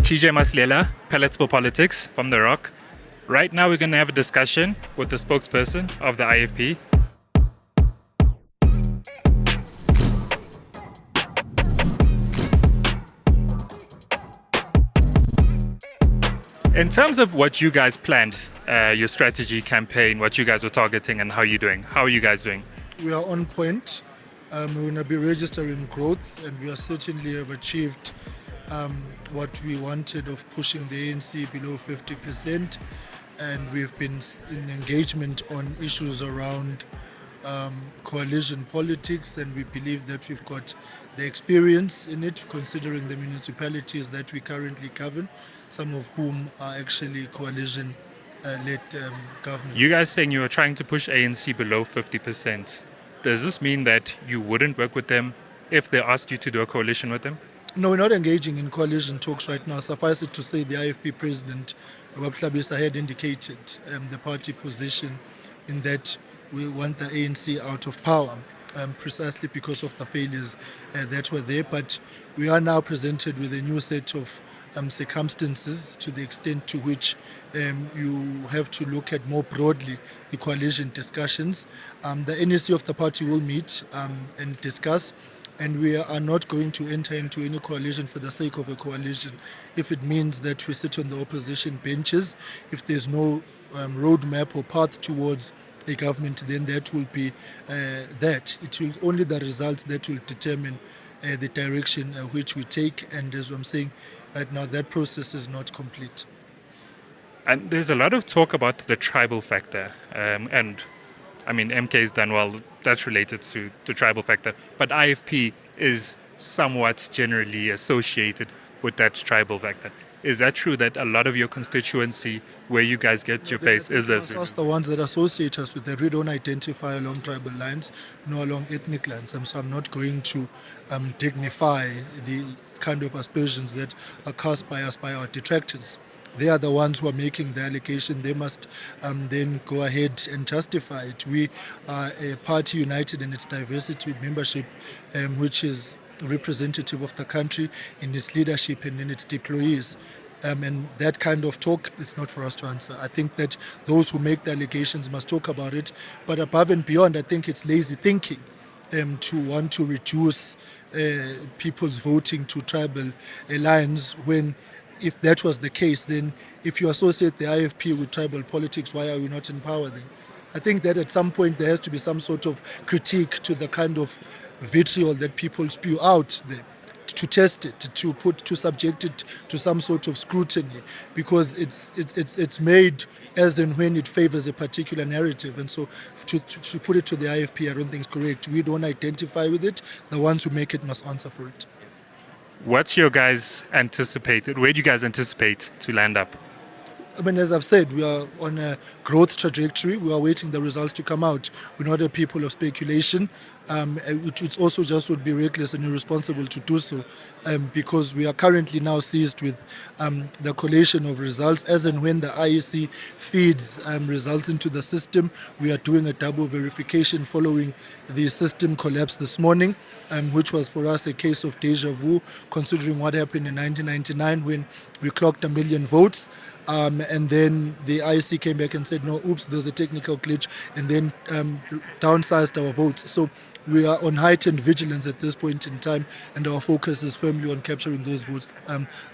TJ Maslela, Palatable Politics from The Rock. Right now we're going to have a discussion with the spokesperson of the IFP. In terms of what you guys planned, your strategy campaign, what you guys were targeting and how you're doing, how are you guys doing? We are on point. We're going to be registering growth, and we certainly have achieved what we wanted of pushing the ANC below 50%. And we've been in engagement on issues around coalition politics, and we believe that we've got the experience in it, considering the municipalities that we currently govern, some of whom are actually coalition-led government. You guys saying you were trying to push ANC below 50%. Does this mean that you wouldn't work with them if they asked you to do a coalition with them? No, we're not engaging in coalition talks right now. Suffice it to say, the IFP president, Mkhuleko, had indicated the party position in that we want the ANC out of power, precisely because of the failures that were there. But we are now presented with a new set of circumstances, to the extent to which you have to look at more broadly the coalition discussions. The NEC of the party will meet and discuss, and we are not going to enter into any coalition for the sake of a coalition. If it means that we sit on the opposition benches, if there's no roadmap or path towards a government, then that will be that. It will only the results that will determine the direction which we take, and as I'm saying right now, that process is not complete. And there's a lot of talk about the tribal factor, and I mean, MK has done well, that's related to the tribal factor, but IFP is somewhat generally associated with that tribal factor. Is that true that a lot of your constituency, where you guys get your base, is as the ones that associate us with that? We don't identify along tribal lines, nor along ethnic lines. So I'm not going to dignify the kind of aspersions that are cast by us, by our detractors. They are the ones who are making the allegation. They must then go ahead and justify it. We are a party united in its diversity, with membership which is representative of the country in its leadership and in its deployees. And that kind of talk is not for us to answer. I think that those who make the allegations must talk about it. But above and beyond, I think it's lazy thinking to want to reduce people's voting to tribal lines, when if that was the case, then if you associate the IFP with tribal politics, why are we not in power then? I think that at some point there has to be some sort of critique to the kind of vitriol that people spew out there, to test it, to subject it to some sort of scrutiny, because it's made as and when it favors a particular narrative. And so to put it to the IFP, I don't think it's correct. We don't identify with it. The ones who make it must answer for it. What's your guys anticipated? Where do you guys anticipate to land up? I mean, as I've said, we are on a growth trajectory. We are waiting the results to come out. We're not a people of speculation. It also just would be reckless and irresponsible to do so, because we are currently now seized with the collation of results. As and when the IEC feeds results into the system, we are doing a double verification following the system collapse this morning, which was for us a case of deja vu, considering what happened in 1999 when we clocked 1 million votes. And then the IEC came back and said, no, oops, there's a technical glitch, and then downsized our votes. So we are on heightened vigilance at this point in time, and our focus is firmly on capturing those votes,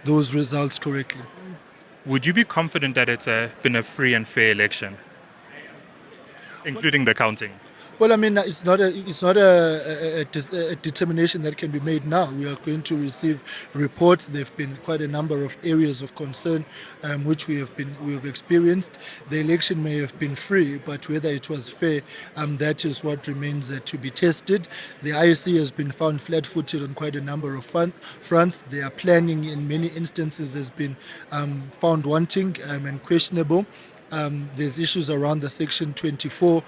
those results correctly. Would you be confident that it's been a free and fair election, including the counting? Well, I mean, it's not a determination that can be made now. We are going to receive reports. There have been quite a number of areas of concern which we have experienced. The election may have been free, but whether it was fair, that is what remains to be tested. The IEC has been found flat-footed on quite a number of fronts. Their planning, in many instances, has been found wanting and questionable. There's issues around the Section 24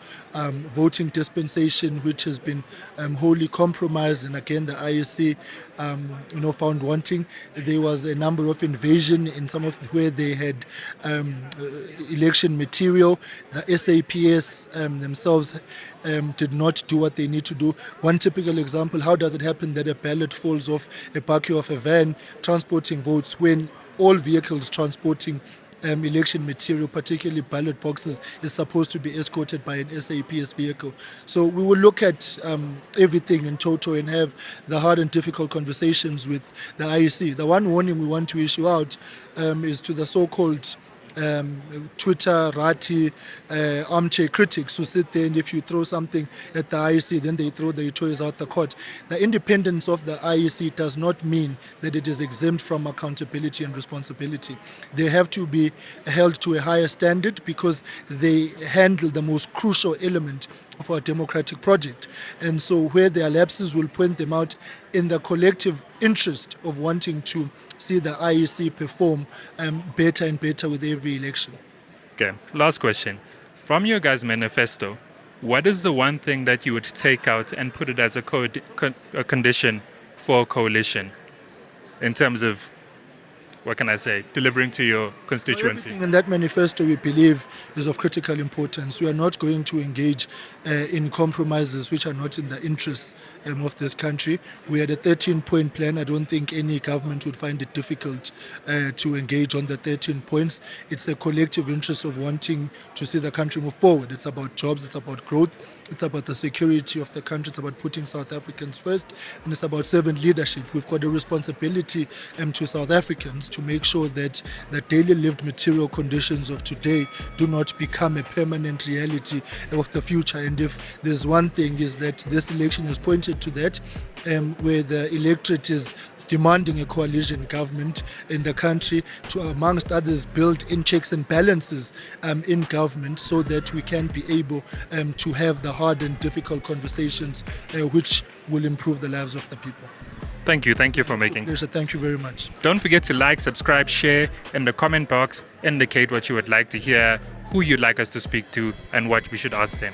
voting dispensation, which has been wholly compromised, and again the IEC found wanting. There was a number of invasion in some of where they had election material. The SAPS themselves did not do what they need to do. One typical example: how does it happen that a ballot falls off a back of a van transporting votes when all vehicles transporting election material, particularly ballot boxes, is supposed to be escorted by an SAPS vehicle. So we will look at everything in total and have the hard and difficult conversations with the IEC. The one warning we want to issue out is to the so-called Twitter, Rati, armchair critics who sit there, and if you throw something at the IEC, then they throw their toys out the court. The independence of the IEC does not mean that it is exempt from accountability and responsibility. They have to be held to a higher standard because they handle the most crucial element of our democratic project. And so where there are lapses, we'll point them out in the collective interest of wanting to see the IEC perform better and better with every election. Okay, last question. From your guys' manifesto, what is the one thing that you would take out and put it as a condition for a coalition in terms of, what can I say, delivering to your constituency? Everything in that manifesto we believe is of critical importance. We are not going to engage in compromises which are not in the interests of this country. We had a 13-point plan. I don't think any government would find it difficult to engage on the 13 points. It's a collective interest of wanting to see the country move forward. It's about jobs, it's about growth, it's about the security of the country, it's about putting South Africans first, and it's about servant leadership. We've got a responsibility to South Africans to make sure that the daily lived material conditions of today do not become a permanent reality of the future. And if there's one thing, is that this election has pointed to that, where the electorate is demanding a coalition government in the country to, amongst others, build in checks and balances in government so that we can be able to have the hard and difficult conversations which will improve the lives of the people. Thank you for making. Pleasure. Thank you very much. Don't forget to like, subscribe, share. In the comment box, indicate what you would like to hear, who you'd like us to speak to, and what we should ask them.